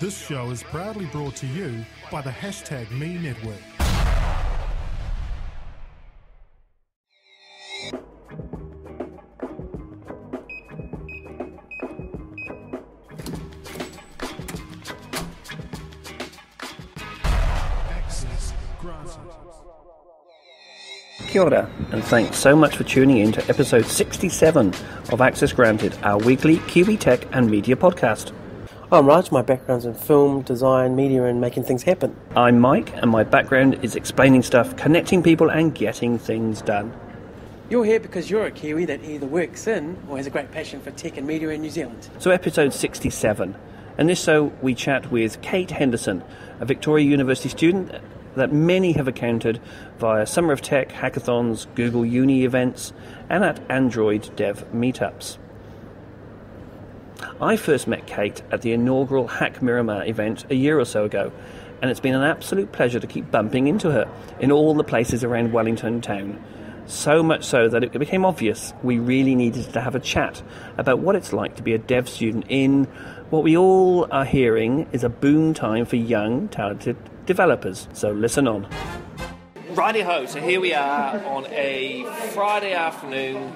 This show is proudly brought to you by the #Me Network. Access granted. Kia ora, and thanks so much for tuning in to episode 67 of Access Granted, our weekly Kiwi Tech and Media podcast. I'm Raj, my background's in film, design, media and making things happen. I'm Mike, and my background is explaining stuff, connecting people and getting things done. You're here because you're a Kiwi that either works in or has a great passion for tech and media in New Zealand. So episode 67, and this so we chat with Kate Henderson, a Victoria University student that many have encountered via Summer of Tech, hackathons, Google Uni events, and at Android Dev meetups. I first met Kate at the inaugural Hack Miramar event a year or so ago, and it's been an absolute pleasure to keep bumping into her in all the places around Wellington town. So much so that it became obvious we really needed to have a chat about what it's like to be a dev student in what we all are hearing is a boom time for young, talented developers. So listen on. Righty-ho, so here we are on a Friday afternoon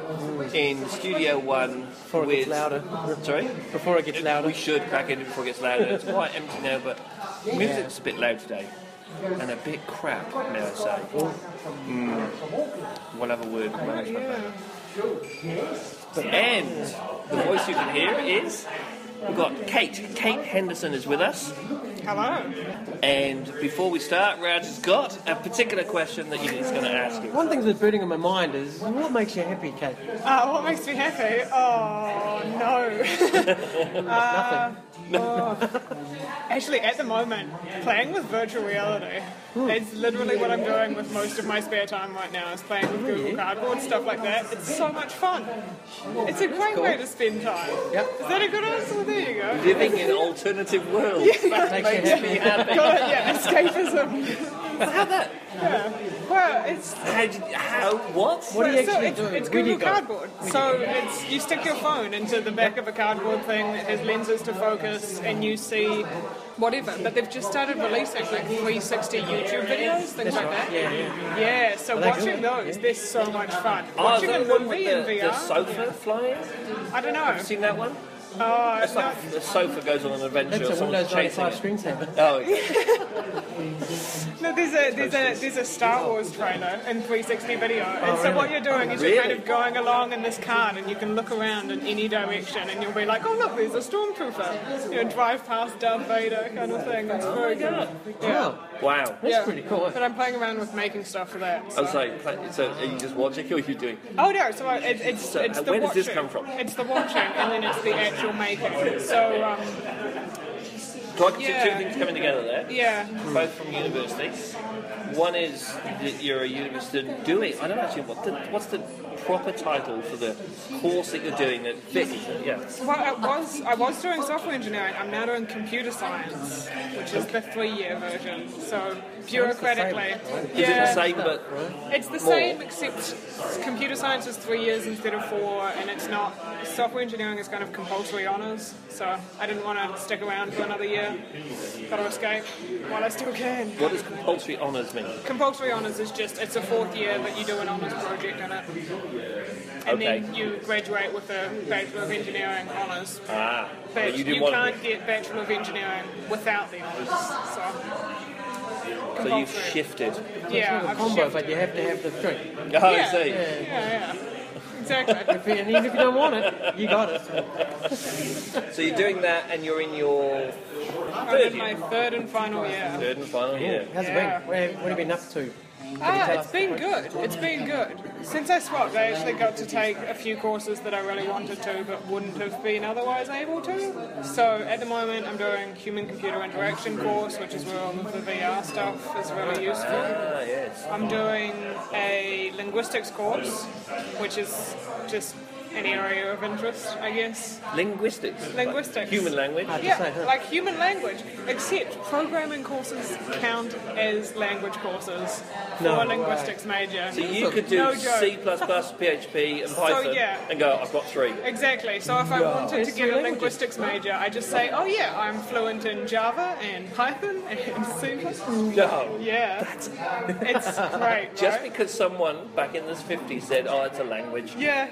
in Studio One. Before it gets louder. Sorry? Before it gets louder. We should crack it before it gets louder. It's quite empty now, but music's a bit loud today. And a bit crap, may I say. We'll have a word with management about it. And the voice you can hear is... We've got Kate. Kate Henderson is with us. Hello. And before we start, Raj has got a particular question that he's going to ask you. One thing that's burning on my mind is, what makes you happy, Kate? What makes me happy? Oh, no. Nothing. Actually, at the moment, playing with virtual reality. It's literally what I'm doing with most of my spare time right now, is playing with Google Cardboard, stuff like that. It's so much fun. It's a great way to spend time. Yep. Is that a good answer? Well, there you go. Living in alternative worlds. That makes you happy. Got it, yeah, escapism. How that? Yeah. Well, it's... What? What do you So actually it's, do? it's Where do Google you go? Cardboard. So it's you stick your phone into the back of a cardboard thing that has lenses to focus, and you see whatever. But they've just started releasing like 360 YouTube videos, things like that. Yeah. So Are they watching good? those, they're so much fun. Oh, Watching is a that one movie with in the VR. sofa flying? I don't know. Seen that one? Oh, It's like the sofa goes on an adventure That's or a someone's Windows chasing 95 it. screensaver. Oh, yeah. no, there's a Star Wars trailer in 360 video, and so really? what you're doing is you're kind Really? of going along in this cart, and you can look around in any direction, and you'll be like, oh look, there's a stormtrooper, you know, drive past Darth Vader, kind of thing. It's very good. Yeah. Wow. That's pretty cool. But I'm playing around with making stuff for that. I was like, so are you just watching or are you doing? Oh no, so it's the where does watching. this come from? It's the watching, and then it's the actual making. So So I can see Yeah. two things coming together there. yeah. Both from university. One is that you're a university student doing. I don't actually what's the proper title for the course that you're doing at Vic? Yeah. Well, I was doing software engineering. I'm now doing computer science, which is the 3-year version. So bureaucratically, Is it the same but It's the more? same, except computer science is 3 years instead of 4, and it's not. Software engineering is kind of compulsory honours, so I didn't want to stick around for another year. Got to escape while I still can. What does compulsory honours mean? Compulsory honours is just, it's a 4th year, but you do an honours project in it. And Okay. then you graduate with a Bachelor of Engineering honours. Ah, But you you didn't want can't get Bachelor of Engineering without the honours. So you've shifted. yeah, A I've combo, shifted. but you have to have the drink. Oh, I Yeah. see. Yeah. Exactly. And even if you don't want it, you got it. So you're doing that and you're in your I'm third in my year. 3rd and final year. Third and final year. How's it Yeah. been? What have you been up to? It's been good. It's been good. Since I swapped, I actually got to take a few courses that I really wanted to, but wouldn't have been otherwise able to. So at the moment, I'm doing human-computer interaction course, which is where all of the VR stuff is really useful. Ah, yes. I'm doing a linguistics course, which is just an area of interest, I guess. Linguistics. Linguistics. Human language. Yeah, like human language, except programming courses count as language courses for a linguistics major. So you could do No joke. C++, PHP, and Python, yeah. and go, I've got 3. Exactly. So if I wanted to It's get a languages. linguistics major, I just say, oh yeah, I'm fluent in Java and Python and C++. No. Yeah. It's great, Just right? because someone back in the 50s said, oh, it's a language. Yeah.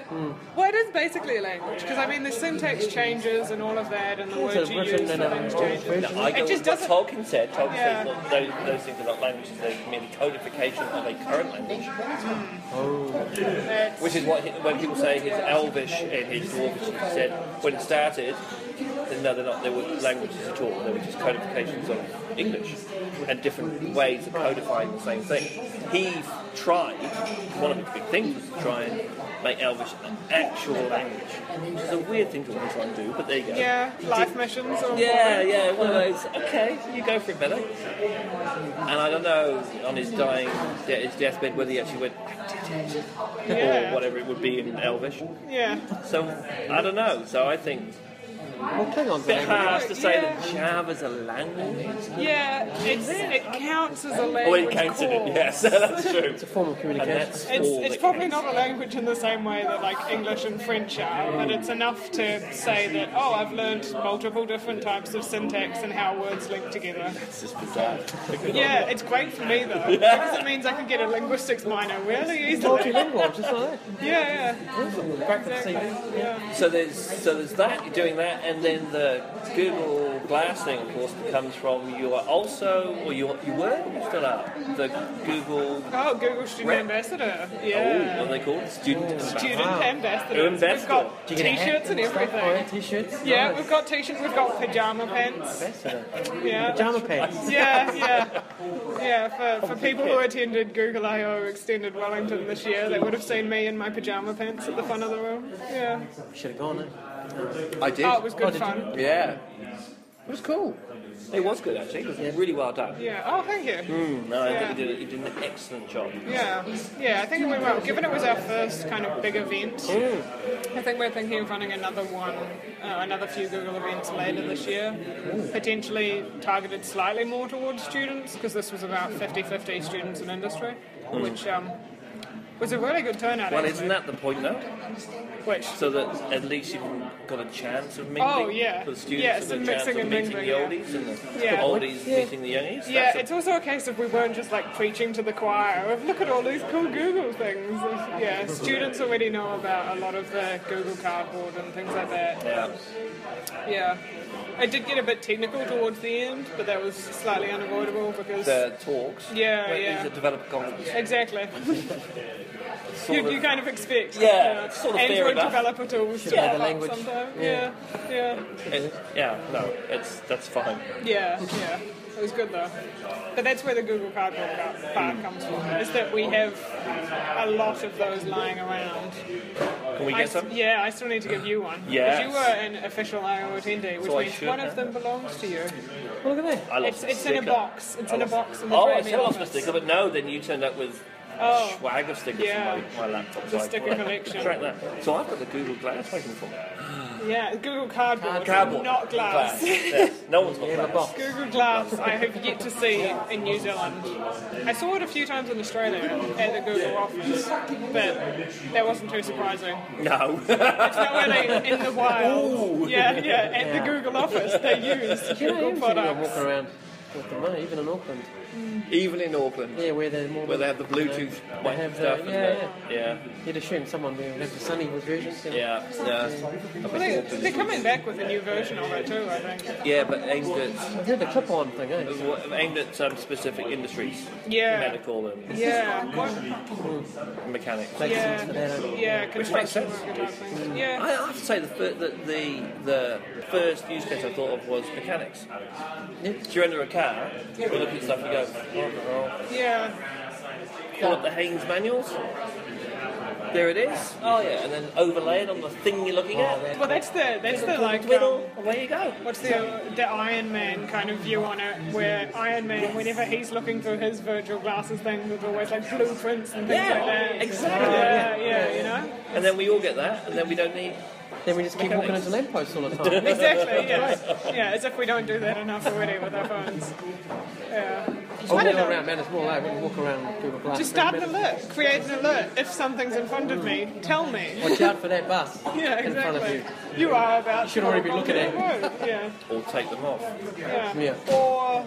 Well, it is basically a language, because I mean the syntax changes and all of that, and the words you written use in for a things old change. version. I go It just with what doesn't. Tolkien said. Tolkien Yeah. says that those things are not languages, they're merely codification of a current language. It's- Which is what, when people say his Elvish and his Dwarvish, he said, when it started, then no, they were languages at all. They were just codifications of English and different ways of codifying the same thing. He tried, one of his big things was to try and make Elvish an actual language. Which is a weird thing to want to try and do, but there you go. yeah, life missions or Yeah, one of those. Okay, you go for it, Billy. And I don't know on his his deathbed whether he actually went Yeah. or whatever it would be in Elvish. Yeah. So I don't know. So I think Well, Klingon's a bit harsh to say Yeah. that Java's a language. Yeah, it counts as a Oh, language it counts in it. course. Yes, that's true. It's a form of And communication. that's all It's that probably counts. not a language in the same way that like English and French are, but it's enough to say that, oh, I've learned multiple different types of syntax and how words link together. It's just bizarre. Yeah, it's great for me though, because it means I can get a linguistics minor really easily. Multilingual, just like that. Yeah, Great for the exactly. CV. Yeah. So there's that, you're doing that, and then the Google Glass thing, of course, comes from you are also, or you were, you still are, the Google, Oh, Google Student Rep. Ambassador. what Yeah. are they called? Student Student Ambassador. ambassadors. Ambassador. We've got Do you get a hat t-shirts and stuff? Oh, yeah, everything. t-shirts. Yeah, Nice. we've got t-shirts, we've got pajama pants. Ambassador. Yeah. Pajama pants. Yeah, for people who attended Google I/O Extended Wellington this year, they would have seen me in my pajama pants at the front of the room. Yeah. Should have gone, I did. Oh, it was good did fun. Yeah. It was cool. It was good, actually. It was really well done. Yeah. Oh, thank you. No, I Yeah. think you did an excellent job. Yeah, I think it went well. Given it was our first kind of big event, I think we're thinking of running another one, another few Google events later this year, potentially targeted slightly more towards students, because this was about 50-50 students and industry, which was a really good turnout. Well, actually. isn't that the point, though? Which? So that at least you've got a chance of mingling. Oh, yeah. For the students Yeah, have some a chance mixing of and meeting the mingling, oldies and the Yeah. oldies meeting the youngies. Yeah, That's a- it's also a case of we weren't just like preaching to the choir of look at all these cool Google things. Yeah, students already know about a lot of the Google Cardboard and things like that. yeah. Yeah. It did get a bit technical towards the end, but that was slightly unavoidable because... The talks. Yeah, Well, yeah. These are developer conference. Exactly. You kind of expect. Yeah, it's sort of fair Android enough. developer tools to have pop a up language. sometime. Yeah. That's fine. Yeah. It was good though. But that's where the Google Cardboard part comes from, is that we have a lot of those lying around. Can we get some? Yeah, I still need to give you one. Yes. Because you were an official I/O attendee, which So I means should one have. of them belongs to you. Well, look at that. I lost It's the in a sticker. box. It's in a box in the Oh, I Dreamy still lost my office. sticker, but no, then you turned up with Oh. a swag of stickers Yeah. for my laptop. The so I sticker thought, collection. Track that. So I've got the Google Glass waiting for me. Yeah, Google Cardboard, Cardboard. not glass. Yes. No one's got glass. box. Google Glass, I have yet to see in New Zealand. I saw it a few times in Australia at the Google office, but that wasn't too surprising. No. It's not really in the wild. Yeah, at the Google office, they use You know, Google even people products. walk around with them, even in Auckland. Even in Auckland, Yeah, where they're more... where they have the Bluetooth They white have stuff. the, and yeah. You'd assume someone would have the sunny versions. You know? Yeah. Well, they're coming back with a new version of it too, I think. Yeah, but aimed at I've heard the clip-on thing, eh? specific industries. Yeah. Medical and Yeah, mechanics. yeah, construction sense. worker type thing. Yeah. I have to say the first use case I thought of was mechanics. So you're under a car, you look at stuff, you go, Yeah. call up the Haynes manuals. There it is. Oh yeah, and then overlay it on the thing you're looking at. Well, that's the like Twiddle. Away you go. what's the Iron Man kind of view on it, where Iron Man, whenever he's looking through his virtual glasses thing, there's always like blueprints and things like that. Exactly. Yeah, you know. And then we all get that, and then we don't need. Then we just keep walking into lampposts all the time. Exactly. Yeah, as if we don't do that enough already with our phones. Yeah. Oh, I don't know. around, man, it's more like when you walk around Google Glass. Just start an alert. Create an alert. If something's in front of me, tell me. Watch out for that bus Yeah, in front of exactly. you. You are about. You should already be looking at it. Yeah. Or take them off. Yeah. Or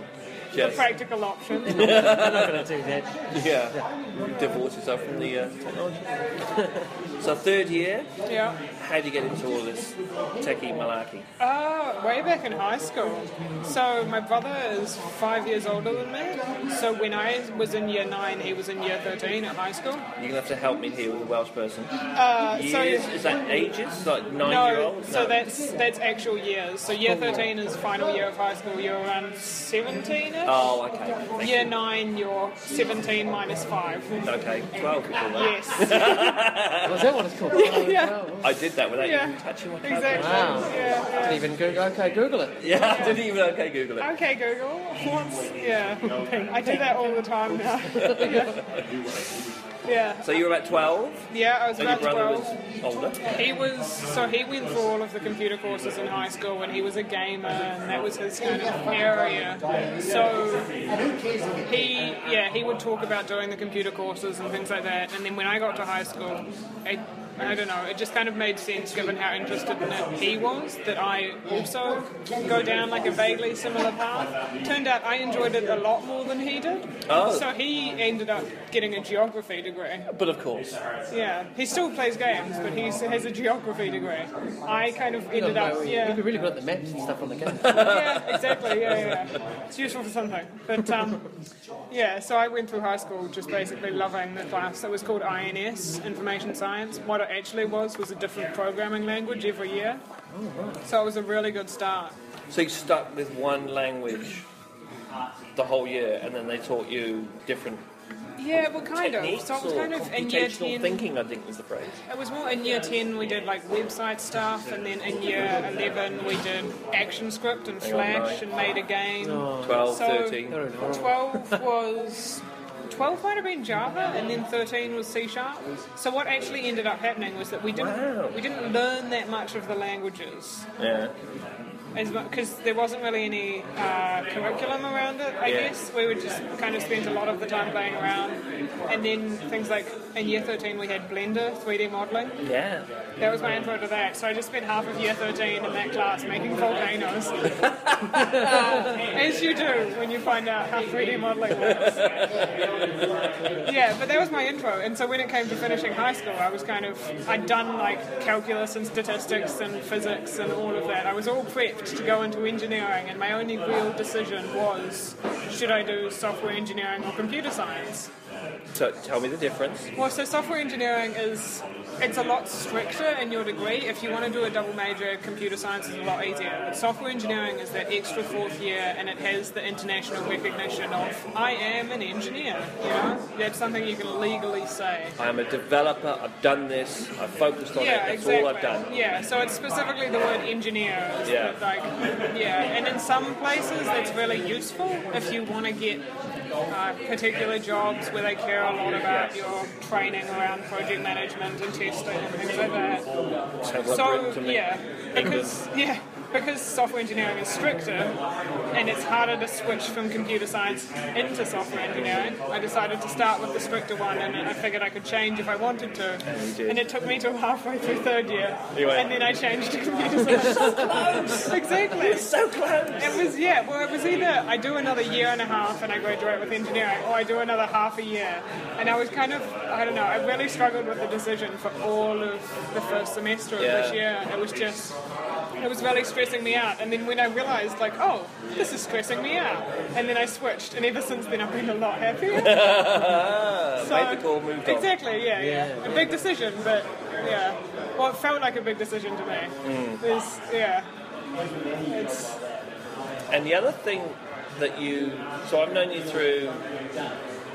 the Yes. practical option. I'm not going to do that. Yeah. Divorce yourself from the technology. So third year, Yeah. how do you get into all this techie malarkey? Way back in high school. So my brother is 5 years older than me. So when I was in year 9, he was in year 13 at high school. You're going to have to help me here with a Welsh person. So Years? Is that ages? Like no, 9-year-olds? so that's actual years. So year 13 is final year of high school. You're around 17ish. Oh, okay. Year 9, you're 17 minus 5. Okay, 12 we call that. Yes. Was that what it's called? Yeah. I did that without Yeah. even touching my phone. Exactly. Wow. Yeah. Didn't even Google. Okay, Google it. Yeah, I didn't even Google it. Okay, Google. I do that all the time now. Yeah. So you were about 12, Yeah, I was so your about brother 12. was older. He went through all of the computer courses in high school, and he was a gamer, and that was his kind of area. So he would talk about doing the computer courses and things like that. And then when I got to high school, I don't know, it just kind of made sense given how interested in it he was, that I also go down like a vaguely similar path. Turned out I enjoyed it a lot more than he did. Oh. So he ended up getting a geography degree. But of course. Yeah, he still plays games, but he has a geography degree. I kind of ended up, You'd be really good at the maps and stuff on the game. yeah, exactly, yeah. It's useful for something. But, so I went through high school just basically loving the class that was called INS, Information Science. What it actually was a different programming language every year. So it was a really good start. So you stuck with one language the whole year, and then they taught you different Yeah, well, kind of. techniques So it was or kind of in year computational 10. thinking, I think was the phrase. It was more in year 10 we did like website stuff, and then in year 11 we did ActionScript and Flash and made a game. 12, So 13. 12 might have been Java, and then 13 was C#. So what actually ended up happening was that we didn't learn that much of the languages. Yeah. Because there wasn't really any curriculum around it, I guess. We would just kind of spend a lot of the time playing around. And then things like, in year 13 we had Blender, 3D modelling. Yeah. That was my intro to that. So I just spent half of year 13 in that class making volcanoes. As you do when you find out how 3D modelling works. Yeah, but that was my intro. And so when it came to finishing high school, I'd done like calculus and statistics and physics and all of that. I was all prepped to go into engineering, and my only real decision was, should I do software engineering or computer science? So tell me the difference. Well, so software engineering it's a lot stricter in your degree. If you want to do a double major, computer science is a lot easier. But software engineering is that extra fourth year, and it has the international recognition of, I am an engineer, you know? That's something you can legally say. I'm a developer, I've done this, I've focused on it, that's exactly. all I've done. Yeah, so it's specifically the word engineer. And in some places that's really useful if you want to get particular jobs where they care a lot about your training around project management and testing and things like that. Sounds like Britain to me. Because software engineering is stricter and it's harder to switch from computer science into software engineering, I decided to start with the stricter one, and I figured I could change if I wanted to. And it took me till halfway through third year, and then I changed to computer science. So close! Exactly. You're so close! It was either I do another year and a half and I graduate with engineering, or I do another half a year. And I was kind of, I don't know, I really struggled with the decision for all of the first semester of this year. It was really stressing me out. And then when I realised, like, oh, this is stressing me out, and then I switched, and ever since then I've been a lot happier. Made the call, moved on. Exactly, yeah. A big decision, but yeah. Well, it felt like a big decision to me. And the other thing that so I've known you through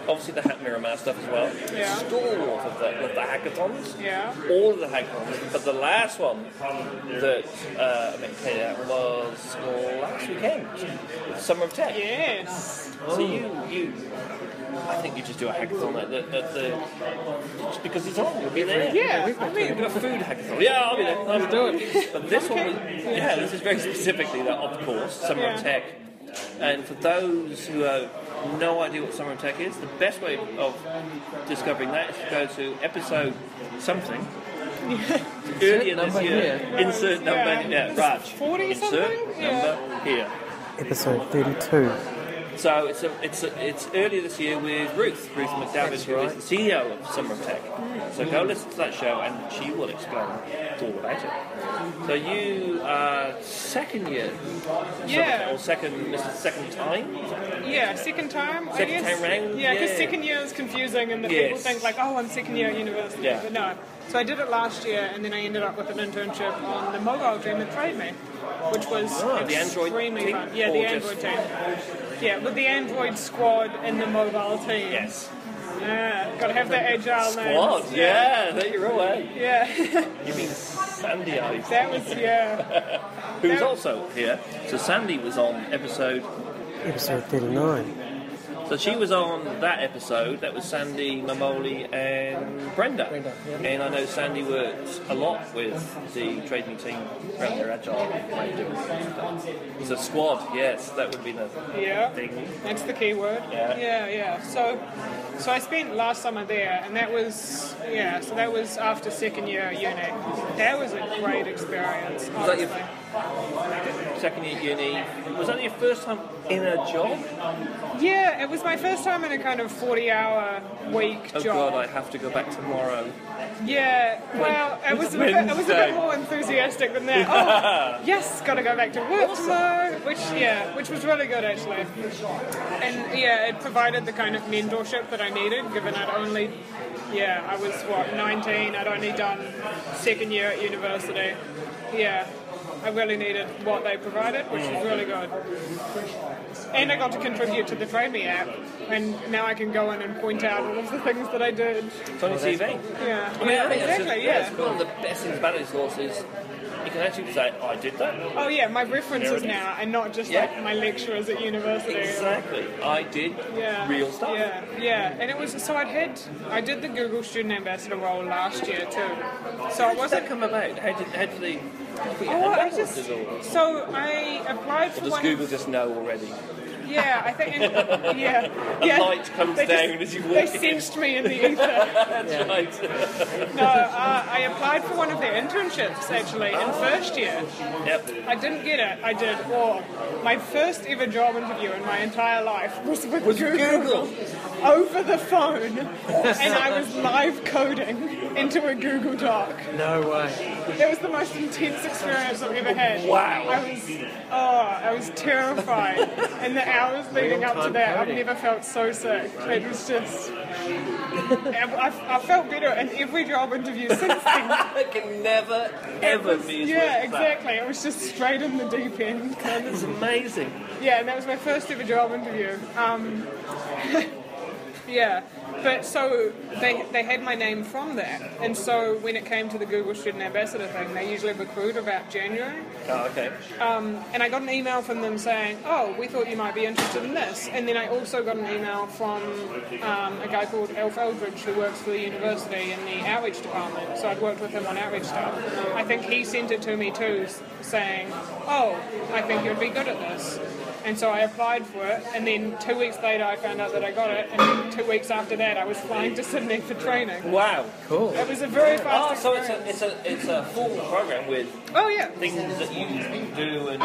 obviously the Hack Miramar stuff as well. Yeah. Stalwart of the hackathons. Yeah. All of the hackathons. But the last one that I came out was last weekend, Summer of Tech. Yes. So you, I think you just do a hackathon at the just because it's on, you'll be there. Yeah. I mean, do a food hackathon. Yeah, I'll be there. I'll do it. But this one was, this is very specifically that, of course, Summer of Tech. And for those who have no idea what Summer of Tech is, the best way of discovering that is to go to episode something. Earlier this year. Insert number. Yeah, Raj. 40 Insert something? number here. Episode 32. So it's earlier this year with Ruth McDavid, who is the CEO of Summer of Tech. So go listen to that show, and she will explain all about it. So you are second year, Yeah. or second time. Yeah, second time, I Second guess. time round? Yeah, because Yeah. second year is confusing and the Yes. people think like, oh, I'm second year at university. Yeah. But no. So I did it last year and then I ended up with an internship on the Mobile Team at TradeMe, which was the Android extremely team? fun. Yeah, Or the just- Android team. Yeah, with the Android squad in the mobile team. Yes. Yeah, got to have the agile Squad. names. Yeah, there you're away. Yeah, You mean Sandy Eyes, that was, yeah. who's also here. So Sandy was on episode. Episode 39. So she was on that episode. That was Sandy, Mamoli, and Brenda. And I know Sandy works a lot with the TradeMe team around their agile way of doing stuff. It's a squad. Yes, that would be the Yeah, thing. that's the key word. Yeah. So I spent last summer there, and that was after second year at uni. That was a great experience. Was that your honestly. second year at uni? Was that your first time in a job? Yeah, it was my first time in a kind of 40-hour week Oh job. God, I have to go back tomorrow. Yeah, well, it was a bit Wednesday. more enthusiastic than that. Oh, yes, got to go back to work tomorrow, which was really good actually. And yeah, it provided the kind of mentorship that I needed, given I was 19, I'd only done second year at university. Yeah, I really needed what they provided, which was really good. And I got to contribute to the TradeMe app, and now I can go in and point out all of the things that I did. It's on your CV. Yeah, I mean, I think that's exactly, just, it's one of the best things about this course is you can actually say, oh, I did that. Oh yeah, my references There it is. now, and not just Yeah. like my lecturers at university. Exactly. I did real stuff. Yeah, and it was so I did the Google Student Ambassador role last year too. So it How did that wasn't. come about? How did they put your Oh, hand I up? just Or so I applied for does one. Google just know already? Yeah, I think. Yeah, A yeah. light comes They down as you walk They in. sensed me in the ether. That's right. No, I applied for one of their internships actually in first year. Yep. I didn't get it. I did. My first ever job interview in my entire life was with Google. Over the phone. And I was live coding into a Google Doc. No way. It was the most intense experience I've ever had. Wow. I was terrified. And the hours leading up to that, I've never felt so sick. It was just... I felt better in every job interview since then. It can never, ever be as Yeah, worth as that. exactly. It was just straight in the deep end. It's amazing. Yeah, and that was my first ever job interview. Yeah, but so they had my name from that, and so when it came to the Google Student Ambassador thing, they usually recruit about January. Oh, okay. And I got an email from them saying, oh, we thought you might be interested in this. And then I also got an email from a guy called Alf Eldridge who works for the university in the outreach department. So I'd worked with him on outreach stuff. I think he sent it to me too, saying, oh, I think you'd be good at this. And so I applied for it, and then 2 weeks later I found out that I got it, and then 2 weeks after that I was flying to Sydney for training. Wow. Cool. It was a very fast So experience. it's a full program with Oh yeah. things that you do and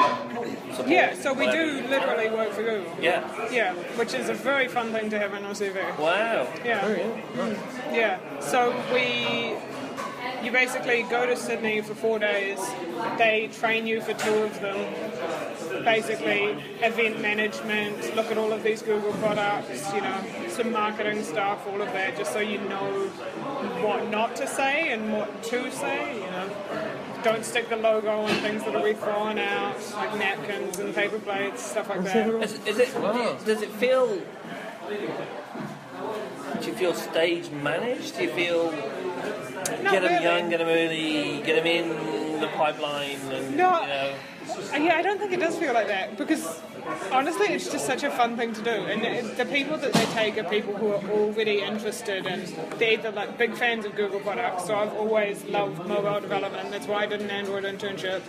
support. Yeah, so we whatever. do literally work for Google. Yeah. Yeah, which is a very fun thing to have on your CV. Wow. Yeah. Yeah. So you basically go to Sydney for 4 days. They train you for 2 of them. Basically, event management, look at all of these Google products, some marketing stuff, all of that, just so you know what not to say and what to say, Don't stick the logo on things that will be thrown out, like napkins and paper plates, stuff like that. Does it feel do you feel stage managed? Do you feel Not get them really. young, get them early, get them in the pipeline, and No. you know? Yeah, I don't think it does feel like that because honestly, it's just such a fun thing to do. And the people that they take are people who are already interested and they're either like big fans of Google products. So I've always loved mobile development. That's why I did an Android internship.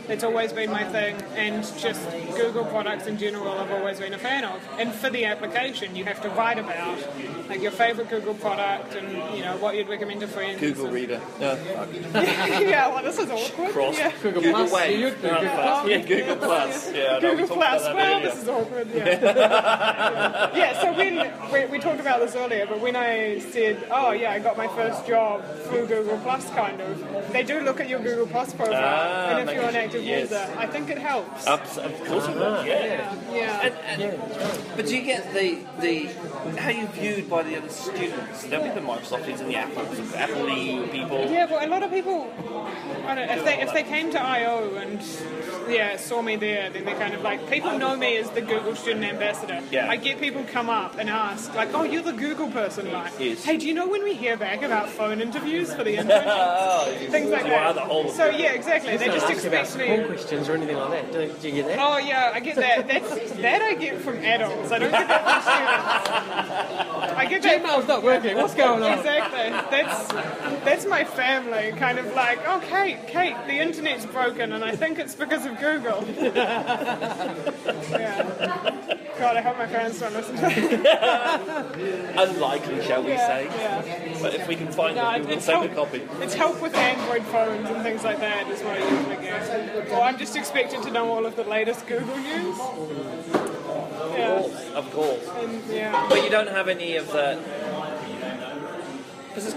It's always been my thing, and just Google products in general I've always been a fan of. And for the application, you have to write about like your favorite Google product and what you'd recommend to friends. Google and, Reader. No. yeah, well, this is awkward. Cross. Yeah. Google Google Plus. Wave. Google Plus. Yeah, Google Plus. Yeah, no, we Google talked Plus. about that Well, earlier. this is awkward. Yeah. Yeah. So when we talked about this earlier, but when I said, "Oh yeah, I got my first job through Google Plus," kind of, they do look at your Google Plus profile, and if you're an active yes. user, I think it helps. Of course it will. Yeah. Yeah. But do you get the how are you viewed by the other students? There'll be the Microsofties and the Apple people. Yeah, well, a lot of people, I don't know, if they came to I/O and saw me there, then they're kind of like, people know me as the Google Student Ambassador. Yeah. I get people come up and ask, like, "Oh, you're the Google person, like, Yes. hey, do you know when we hear back about phone interviews for the internship?" Things like You are that. the whole. So yeah, exactly. They just Ask about expect school me. questions or anything like that. Do you get that? Oh yeah, I get that. That I get from adults. I don't get that from students. I get that. Gmail's not working. What's going on? Exactly. That's my family. Kind of like, oh, Kate, the internet's broken, and I think it's because of Google. Yeah. God, I hope my parents don't listen to it. Unlikely, shall we say? Yeah. But if we can find No, it, we will it's take help- a copy. It's help with Android phones and things like that is what I usually get. Or I'm just expected to know all of the latest Google news. Yeah. Of course. And, yeah. But you don't have any of that. Because it's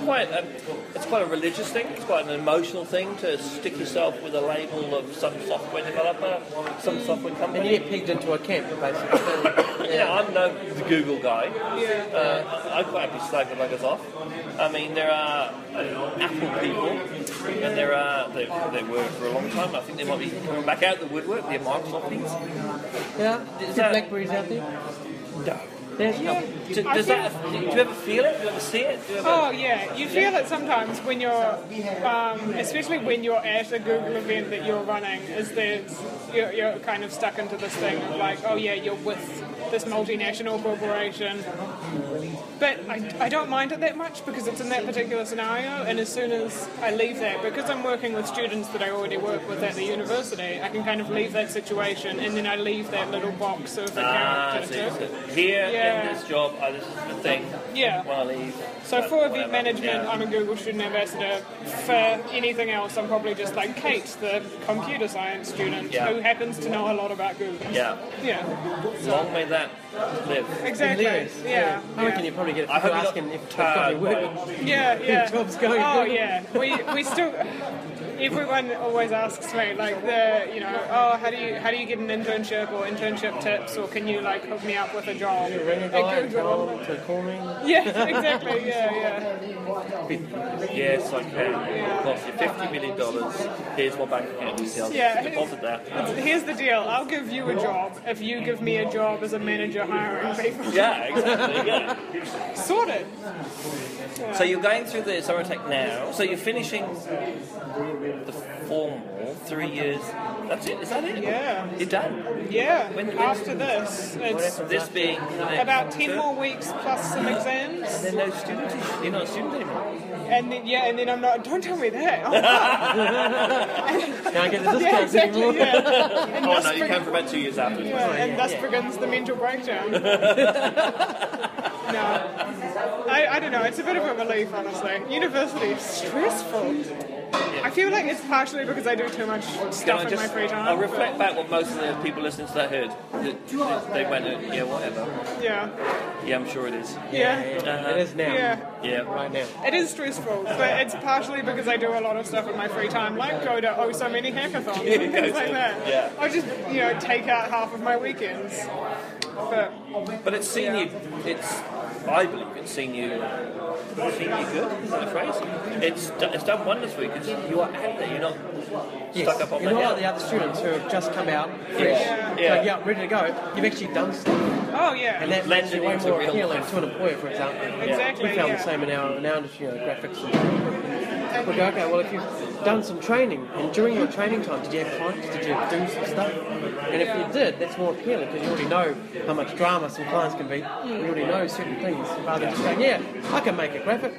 quite a religious thing. It's quite an emotional thing to stick yourself with a label of some software developer, some software And company. you get pegged into a camp, basically. I'm no the Google guy. Yeah. I'm quite happy to slag the buggers off. I mean, there are Apple people, and there are they were for a long time. I think they might be coming back out the woodwork. The Microsofties. Yeah. Is Is that- Blackberries out there? No. There's Yeah. Do you ever feel it? Do you ever see it? Do you ever... Oh yeah, you feel it sometimes when you're, especially when you're at a Google event that you're running, is that you're kind of stuck into this thing of like, oh yeah, you're with this multinational corporation. But I don't mind it that much because it's in that particular scenario, and as soon as I leave that, because I'm working with students that I already work with at the university, I can kind of leave that situation, and then I leave that little box of a character too. Here Yeah. in this job, this is the thing. Yeah. When I leave. So for event whatever. management, Yeah. I'm a Google Student Ambassador. For anything else, I'm probably just like Kate, the computer science student Yeah. who happens to know a lot about Google. Yeah. Yeah, Long may that live. exactly. hilarious. Yeah. I reckon you probably get a I few hope you asking got if they've got any work. Yeah. Job's going Oh good. yeah. We still. Everyone always asks me like how do you get an internship or internship tips, or can you like hook me up with a job Ring a at guy and tell Google? him to call me. Yeah, exactly. Yeah. Yes, I can. It costs you $50 million. Here's my bank account details. Yeah. Deposit that. Here's the deal. I'll give you a job if you give me a job as a manager hiring people. Yeah, exactly. Yeah. Sorted. So you're going through the Summer Tech now. So you're finishing the formal 3 years. That's it. Is that it? Yeah. You're done. Yeah. When- After this, it's This being the next about 10 term? more weeks plus some exams. Then no student. You're not a student anymore. And then I'm not. Don't tell me that. Oh, Can't get the yeah, discounts exactly. anymore. Yeah. And Oh thus no, you be- can for about 2 years after. yeah, and thus begins the mental breakdown. No, I don't know. It's a bit of a relief, honestly. University is stressful. I feel like it's partially because I do too much Can stuff I in just? my free time. I'll reflect back what most of the people listening to that heard. They went, yeah, whatever. Yeah. Yeah, I'm sure it is. Yeah. It is now. Yeah. Yeah. right now. It is stressful, but it's partially because I do a lot of stuff in my free time, like go to so many hackathons and things like that. Yeah. I just take out half of my weekends. But it's seen you. I believe it's seen you good. Is that a phrase? It's done wonders for you because you are out there. You're not stuck up on You're the not hill. like the other students who have just come out fresh, Yeah. ready to go. You've actually done stuff, Oh yeah, and that makes you way into more real appealing life. to an employer, for example. exactly. We found Yeah. the same in our industry, graphics and we go, okay, well, if you've done some training, and during your training time, did you have clients? Did you do some stuff? And if you did, that's more appealing because you already know how much drama some clients can be. You already know certain things, rather than just going, yeah, I can make a graphic.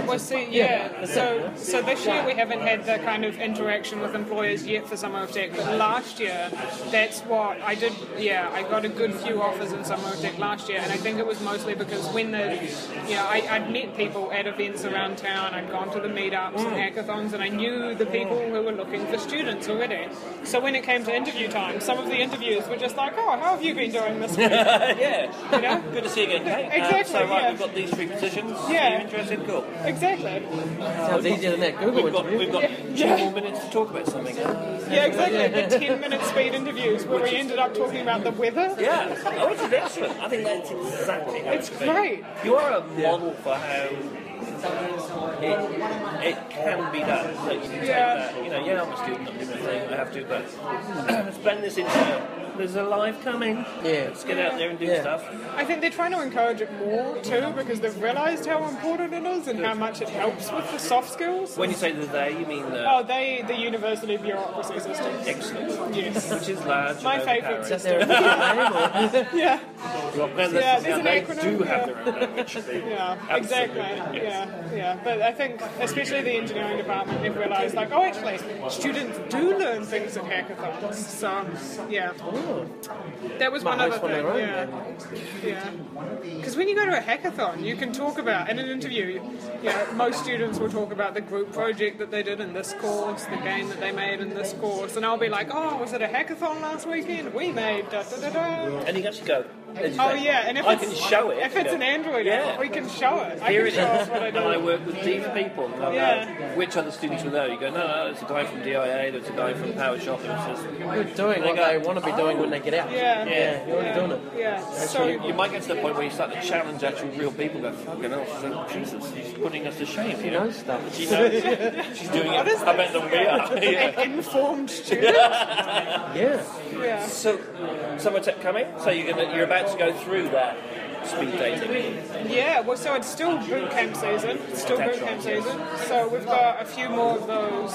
Well, see, that's so it. so this year we haven't had the kind of interaction with employers yet for Summer of Tech, but last year, that's what I did. Yeah, I got a good few offers in Summer of Tech last year, and I think it was mostly because when I'd met people at events around town, I'd gone to the meetups and hackathons, and I knew the people who were looking for students already. So when it came to interview time, some of the interviews were just like, oh, how have you been doing this week? Yeah. You know? Good to see you again, Kate. Exactly, So, right, yeah. we've got these 3 positions. Yeah. Are you interested? Cool. Exactly. Sounds easier than that Google interview. We've got 2 more minutes to talk about something. Yeah, exactly. The 10-minute speed interviews where we ended up talking about the weather. Yeah. Oh, which is excellent. I think that's exactly how It's it should be. great. You are a model for how it can be done. So you can take that. I'm a student, I'm doing my thing, I have to, but let's blend this into. There's a live coming. Yeah. Let's get out there and do Yeah. stuff. I think they're trying to encourage it more too because they've realised how important it is and how much it helps with the soft skills. When you say the they, you mean the The university bureaucracy system. excellent, Yes. which is large. My and favourite overpowering. Just their name or Yeah, Well, Yeah, there's there's an they acronym, do have yeah. their own language. yeah, exactly. Yes. Yeah. But I think, especially the engineering department, they've realised like, oh, actually, students do learn things at hackathons. So, yeah. That was one Might other host one thing. of their own, Yeah. Because when you go to a hackathon, you can talk about, in an interview, most students will talk about the group project that they did in this course, the game that they made in this course, and I'll be like, oh, was it a hackathon last weekend? We made da-da-da-da. And you can actually go. as you Oh say, yeah, and if I it's, can show it. If it's you an know. Android Yeah. app, we can show it. I Here can it show us is. what I And I do. work with these people. And I'm Yeah. like, which other students were there? You go, no, there's a guy from DIA, there's a guy from PowerShop, and it says, you're doing what they want to be doing when they get out. Yeah. Yeah, you're already doing it. Yeah. so So you might get to the point where you start to challenge actual real people. Go, fucking hell, she's like, Jesus, she's putting us to shame She here. knows stuff. She knows. She's doing it. I bet than we are. Yeah. an informed student. Yeah. Yeah. So, Summer Tech coming. So you're about to go through that speed dating. Yeah, well, so it's still boot camp season. It's still boot camp season. So we've got a few more of those.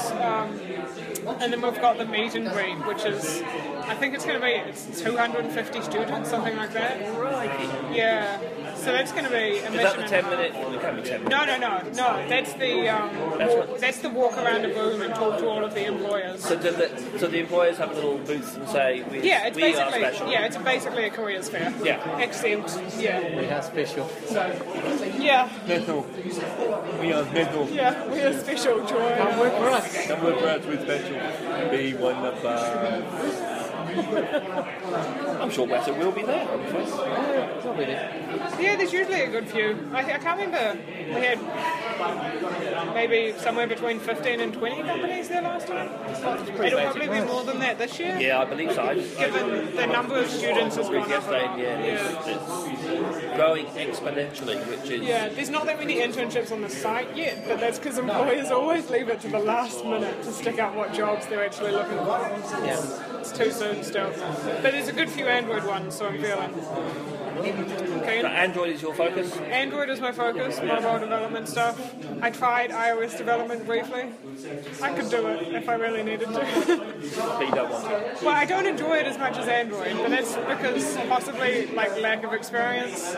And then we've got the meet and greet, which is, I think it's going to be 250 students, something like that. Right. Yeah. So that's going to be a Is that mission. the 10-minute? It can be 10 minutes. No. That's the walk around the room and talk to all of the employers. So the employers have a little booth and say, we are special. it's basically a careers fair. Yeah. Except, yeah. We are special. Yeah. Metal. We are metal. Yeah, we are special, Joy. Come work for us. Come work for us with special. Be one of us. I'm sure Weta will be there. Probably there. Yeah, there's usually a good few. I can't remember. We had maybe somewhere between 15 and 20 companies there last time. It'll probably be more than that this year. Yeah, I believe so. Given the number of students has gone up. Yesterday, it's growing exponentially, which is Yeah, there's not that many internships on the site yet, but that's because employers always leave it to the last minute to stick up what jobs they're actually looking for. Yeah. It's too soon still. But there's a good few Android ones, so I'm feeling. So Okay. Android is your focus. Android is my focus, mobile development stuff. I tried iOS development briefly. I could do it if I really needed to. But you don't want to. Well, I don't enjoy it as much as Android, but that's because possibly like lack of experience.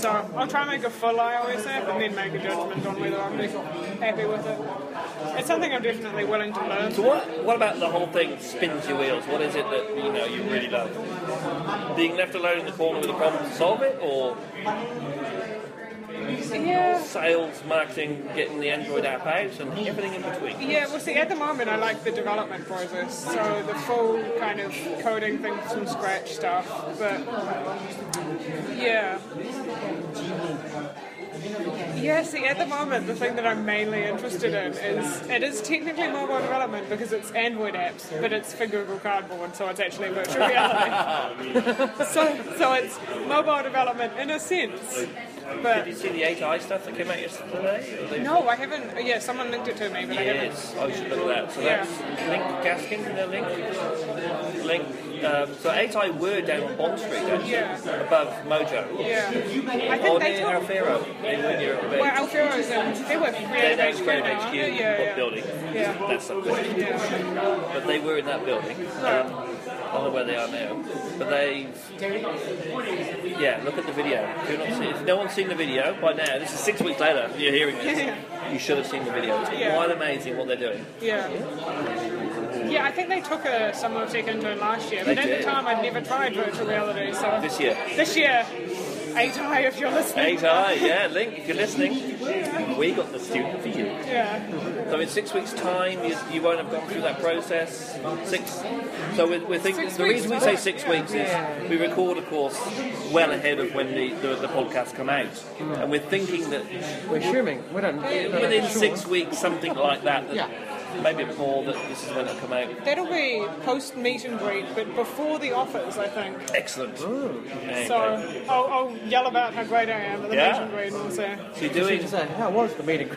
So I'll try and make a full iOS app and then make a judgment on whether I'm happy with it. It's something I'm definitely willing to learn. So what about the whole thing spins your wheels? What is it that you really love? Being left alone in the corner with a problem to solve it, or Yeah. sales, marketing, getting the Android app out, and everything in between? Yeah, well, see, at the moment I like the development process, so the full kind of coding things from scratch stuff, but yeah. Yeah, see, at the moment, the thing that I'm mainly interested in is it is technically mobile development because it's Android apps, but it's for Google Cardboard, so it's actually virtual reality. so it's mobile development in a sense. But Did you see the 8i stuff that came out yesterday? no, I haven't. Yeah, someone linked it to me, but I haven't. Yes, I should look at that. So Yeah. that's Link Gaskins, you know Link? So 8i were down on Bond Street, Yeah. above Mojo. Yeah, I think Or they near took. Alfero, near Well, Alfero's they were They're Creative down HQ Creative now, HQ aren't they? Yeah. building. Yeah. That's something. Yeah. But they were in that building. I don't know where they are now. But look at the video. If no one's seen the video by now, this is 6 weeks later, you're hearing this, you should have seen the video. It's Yeah. quite amazing what they're doing. Yeah. Yeah, I think they took a summer tech intern last year, but They at did. the time I'd never tried virtual reality, so... This year. This year. 8i if you're listening. 8i, yeah, Link, if you're listening, we got the student for you. Yeah. So in 6 weeks' time, you won't have gone through that process. So we're thinking, 6 the weeks, reason we say right, 6 yeah. weeks is we record, of course, well ahead of when the podcasts come out. And we're thinking that We're assuming. We don't within sure. 6 weeks, something like that, Yeah. maybe more, that this is when it'll come out. That'll be post meet and greet, but before the offers, I think. Excellent. There you So go. I'll yell about how great I am at the Yeah. meet and greet and also. So you're Just need doing to say, how was the meeting?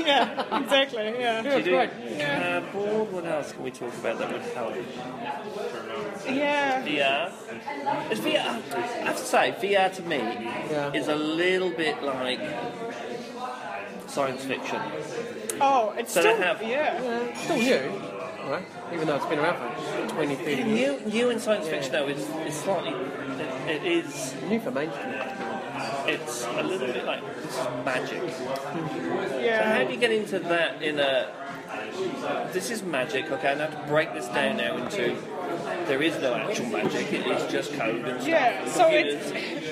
Yeah, exactly, yeah. you're doing Yeah. board. What else can we talk about that would help? Yeah. VR. It's VR. I have to say, VR to me Yeah. is a little bit like science fiction. Oh, it's So still... they have- Yeah. Still new, right? Even though it's been around for 20, 30 years. New in science fiction though is slightly. It is. New for mainstream. It's a little bit like magic. So how Yeah. do you get into that in a? This is magic. Okay, I have to break this down now into. There is no actual magic. It is just code and stuff. Yeah, so it's...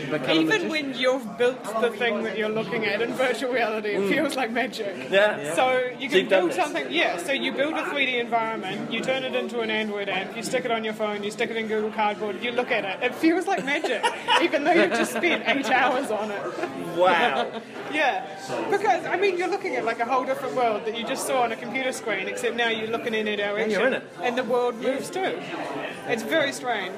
Become a Even magician. when you've built the thing that you're looking at in virtual reality, it feels like magic. Yeah. So you So can you've done build this. something, yeah, so you build a 3D environment, you turn it into an Android app, you stick it on your phone, you stick it in Google Cardboard, you look at it, it feels like magic, even though you've just spent 8 hours on it. Wow. Yeah, because, I mean, you're looking at like a whole different world that you just saw on a computer screen, except now you're looking in a direction. you're in it. And the world moves too. It's very strange.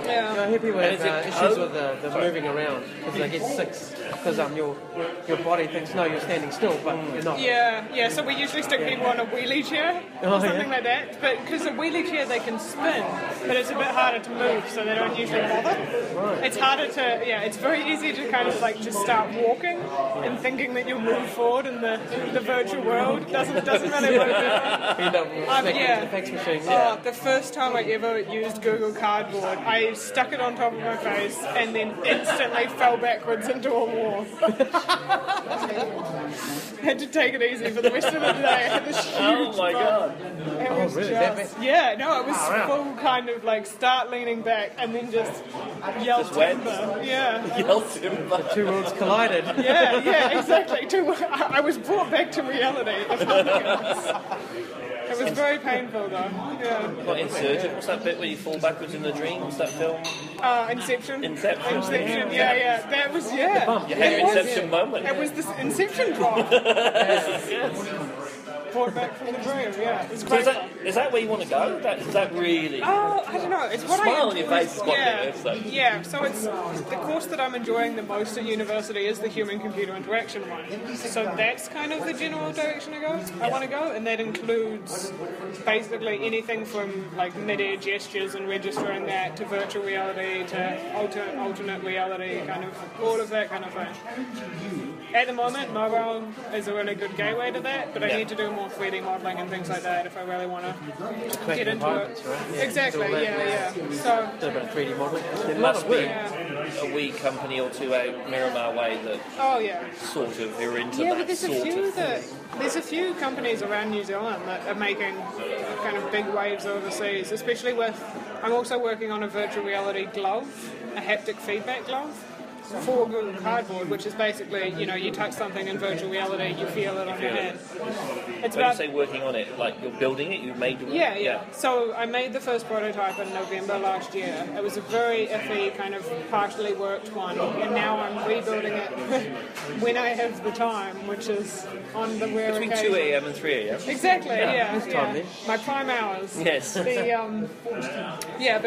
Yeah. I hear people And have is it issues code? with the moving around because they get sick because your body thinks no, you're standing still, but you're not. Yeah, so we usually stick people on a wheelie chair or Oh, something yeah. like that. But because a wheelie chair they can spin, but it's a bit harder to move, so they don't usually bother. Right. It's harder to, it's very easy to kind of like just start walking and thinking that you'll move forward in the virtual world. Doesn't really work out. End up smacking yeah. into the fax machine. Oh, the first time I ever used Google Cardboard, I stuck it on top of my face and then instantly fell backwards into a wall. Had to take it easy for the rest of the day. I had this huge Oh my bump. god. It was really? just, yeah, no, it was wow. full kind of like start leaning back and then just yell Just went. timber. Yeah. Yell timber. Two worlds collided. Yeah, exactly. I was brought back to reality. If nothing else. It was very painful though. Yeah. Not Insurgent. What's that bit where you fall backwards in the dream? What's that film? Inception. Inception. Yeah. That was, yeah. You had It your was- Inception moment. It was this Inception drop. Yes. Brought back from the dream, yeah. It was So great. is that where you want to go? Is that really? Oh, I don't know. It's what Smile I on your face is what it is, so. Yeah, so it's the course that I'm enjoying the most at university is the human-computer interaction one. So that's kind of the general direction I want to go, and that includes basically anything from like mid-air gestures and registering that to virtual reality to alternate reality, kind of all of that kind of thing. At the moment, mobile is a really good gateway to that, but I need to do more 3D modelling and things like that if I really want to get into it. environments, right? Yeah, Exactly, do all that. yeah. So, Did a bit of 3D modelling. There must be a wee company or two out Miramar way that oh yeah. sort of are into Yeah, that but there's sort a few of that there's a few companies around New Zealand that are making kind of big waves overseas, especially with I'm also working on a virtual reality glove, a haptic feedback glove. for Google Cardboard, which is basically, you touch something in virtual reality, you feel it on your hand. It's When you say working on it, like you're building it, you made it? Yeah. So I made the first prototype in November last year. It was a very iffy, kind of partially worked one, and now I'm rebuilding it when I have the time, which is on the rare Between occasion. 2 a.m. and 3 a.m. Exactly, yeah. time then. My prime hours. Yes. But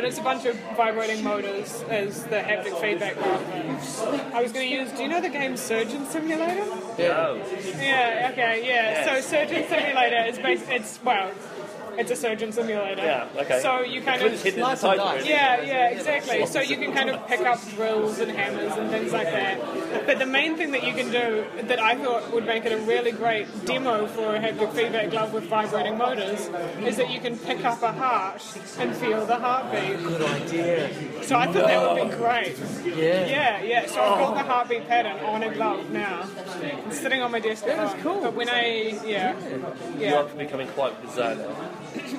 it's a bunch of vibrating motors as the haptic feedback part of it. I was going to use, do you know the game Surgeon Simulator? Oh. Yeah, okay, yeah. Yes. So Surgeon Simulator is it's a surgeon simulator. Yeah, okay. So you kind of... Hidden in the title, really. Yeah, exactly. So you can kind of pick up drills and hammers and things like that. But the main thing that you can do that I thought would make it a really great demo for a haptic feedback glove with vibrating motors is that you can pick up a heart and feel the heartbeat. Good idea. So I thought that would be great. Yeah. So I've got the heartbeat pattern on a glove now. It's sitting on my desk at home. cool. But when You are becoming quite bizarre now.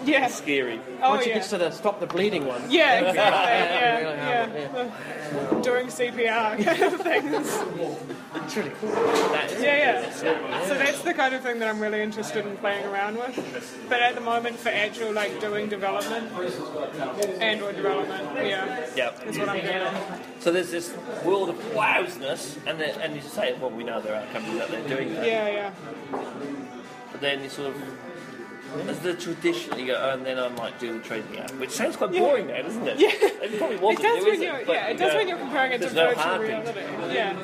Yeah. Scary. Oh, Once you get to the stop the bleeding one. Yeah, exactly. Really hard, Doing CPR kind of things. It's really cool. Yeah. So that's the kind of thing that I'm really interested in playing around with. But at the moment, for actual doing development, Android development, that's what I'm doing. So there's this world of wowsness, and you say, well, we know there are companies out there doing that. Yeah. But then you sort of, as the tradition, you go, oh, and then I might do the trading app, which sounds quite boring now, doesn't it? Yeah. It probably wasn't. It does is when you're, But, it does when you're comparing it to there's no virtual heartbeat. reality. Yeah.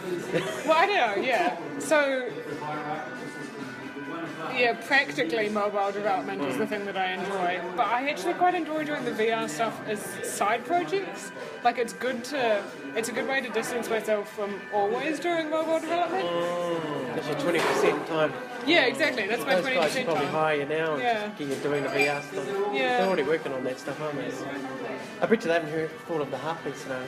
Well, I don't know. Yeah. So. Yeah, practically mobile development is the thing that I enjoy. But I actually quite enjoy doing the VR stuff as side projects. Like it's a good way to distance myself from always doing mobile development. That's your 20% time. Yeah, exactly. That's my Those guys 20% should probably time. hire you now and Yeah. just get you doing the VR stuff. Yeah. They're already working on that stuff, aren't they? I bet you they haven't thought of the heartbeats now.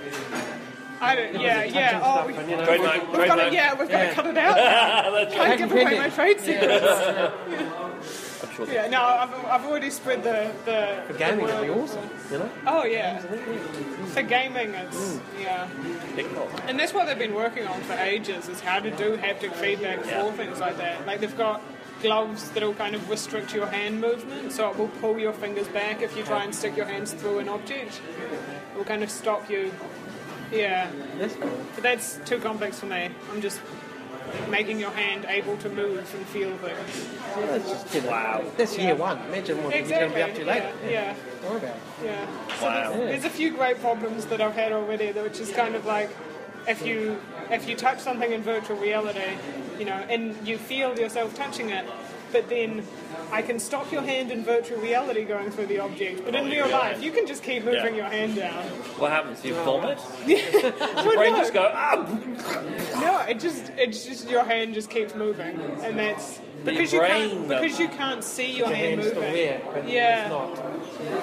I don't. Yeah. Touching Oh, stuff we, and, you know, Trademark, we've got to. trademark. Yeah, we've got to cut it out. Can't give away my trade secrets. I'm sure. Yeah. No, I've already spread the For gaming, the it'd be word. awesome, you know? Oh yeah. For gaming, it's yeah. And that's what they've been working on for ages, is how to do haptic feedback for things like that. Like they've got gloves that'll kind of restrict your hand movement, so it will pull your fingers back if you try and stick your hands through an object. It will kind of stop you. Yeah. That's cool. But that's too complex for me. I'm just making your hand able to move and feel things. That's just, wow. That's year one. Imagine what you're going to be up to later. Yeah. Don't worry about it. Yeah. So Wow. there's a few great problems that I've had already, which is kind of like if you touch something in virtual reality, and you feel yourself touching it, but then I can stop your hand in virtual reality going through the object, but in real life you can just keep moving your hand down. What happens? You vomit? Well, Your brain no. just go, ah! No, it's just your hand just keeps moving, and that's because you can't see your hand Hand's still moving. there, but Yeah. it's not.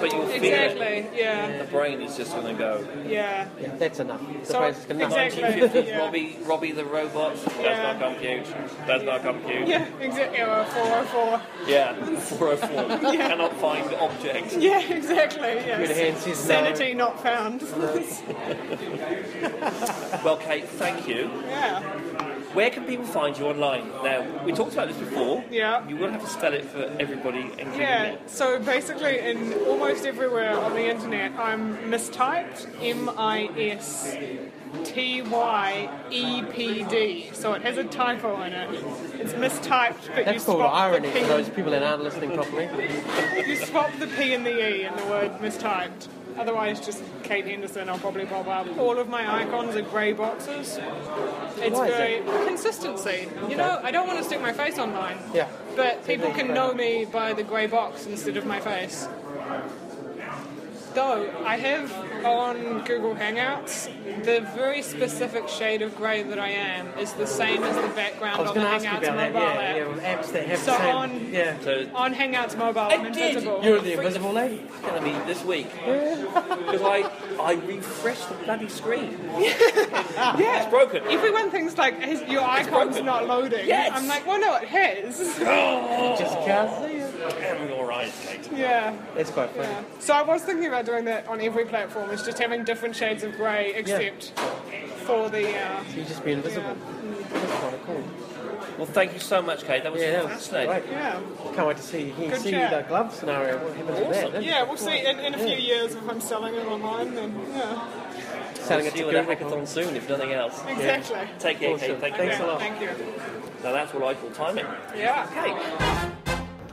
But you'll feel it. Exactly. Yeah. The brain is just going to go. Yeah. Yeah, that's enough. The So, brain's enough. exactly. 1950s Yeah. Robbie the robot does Yeah. not compute. Does not compute. Yeah. Exactly. 404. Yeah. 404. Cannot find the object. Yeah. Exactly. Your Yes. hand says Sanity not found. Well, Kate, thank you. Yeah. Where can people find you online? Now, we talked about this before. Yeah. You will have to spell it for everybody, including Yeah, me. so basically in almost everywhere on the internet I'm mistyped MISTYEPD, so it has a typo in it. It's mistyped, but That's you called swap irony the for P. those people that aren't listening properly. You swap the P and the E in the word mistyped. Otherwise, just Kate Henderson, I'll probably pop up. All of my icons are grey boxes. It's Why is very consistency. You know, I don't want to stick my face online. Yeah. But people can know me by the grey box instead of my face. Though, I have on Google Hangouts, the very specific shade of grey that I am is the same as the I background was on the going to ask you Hangouts about that. mobile Yeah, app. yeah, apps that have So the same. on- Yeah. So, On Hangouts mobile, I'm invisible. You're the invisible lady. I mean, this week. Because I refreshed the bloody screen. Yeah. It's broken. Everyone thinks like your icon's broken. not loading. Yes. I'm like, well, no, it has. Just can't see it. I'm all right, Kate. Yeah. That's quite funny. So I was thinking about doing that on every platform. It's just having different shades of grey, except for the. So you just be invisible. That's kind of cool. Well, thank you so much, Kate. That was Yeah, that was fascinating. great. Yeah. Can't wait to see Good the chat. glove scenario. What happens with Awesome. that? Yeah, we'll see in a few years if I'm selling it online. Then yeah, Selling it See to you at a Google. hackathon soon, if nothing else. exactly. Take care, Awesome. Kate. Thank you. Thanks a lot. Thank you. Now that's what I call timing. Yeah.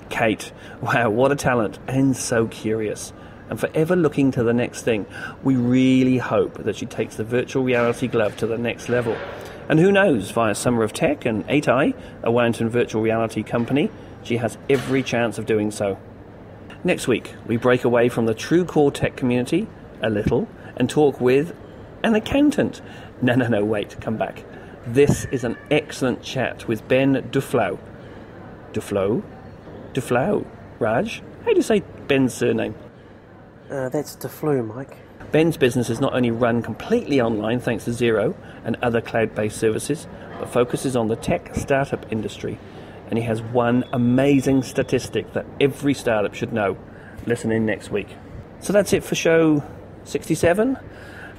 Kate, wow, what a talent, and so curious. And forever looking to the next thing. We really hope that she takes the virtual reality glove to the next level. And who knows, via Summer of Tech and 8i, a Wellington virtual reality company, she has every chance of doing so. Next week, we break away from the true core tech community, a little, and talk with an accountant. No, wait, come back. This is an excellent chat with Ben Duflo. Duflo? Raj? How do you say Ben's surname? That's the flu, Mike. Ben's business is not only run completely online thanks to Xero and other cloud-based services, but focuses on the tech startup industry. And he has one amazing statistic that every startup should know. Listen in next week. So that's it for show 67.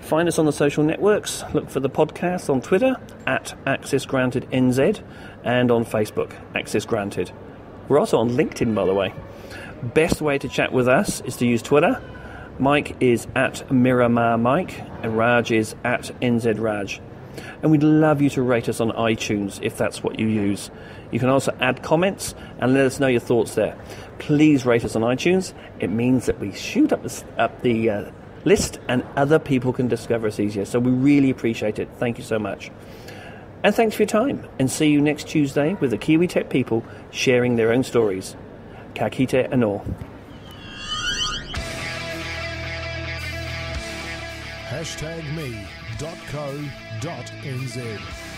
Find us on the social networks. Look for the podcast on Twitter at AccessGrantedNZ and on Facebook, Access Granted. We're also on LinkedIn, by the way. Best way to chat with us is to use Twitter. Mike is at Miramar Mike and Raj is at NZ Raj. And we'd love you to rate us on iTunes if that's what you use. You can also add comments and let us know your thoughts there. Please rate us on iTunes. It means that we shoot up the list and other people can discover us easier. So we really appreciate it. Thank you so much. And thanks for your time. And see you next Tuesday with the Kiwi Tech people sharing their own stories. Ka kite anō. #me.co.nz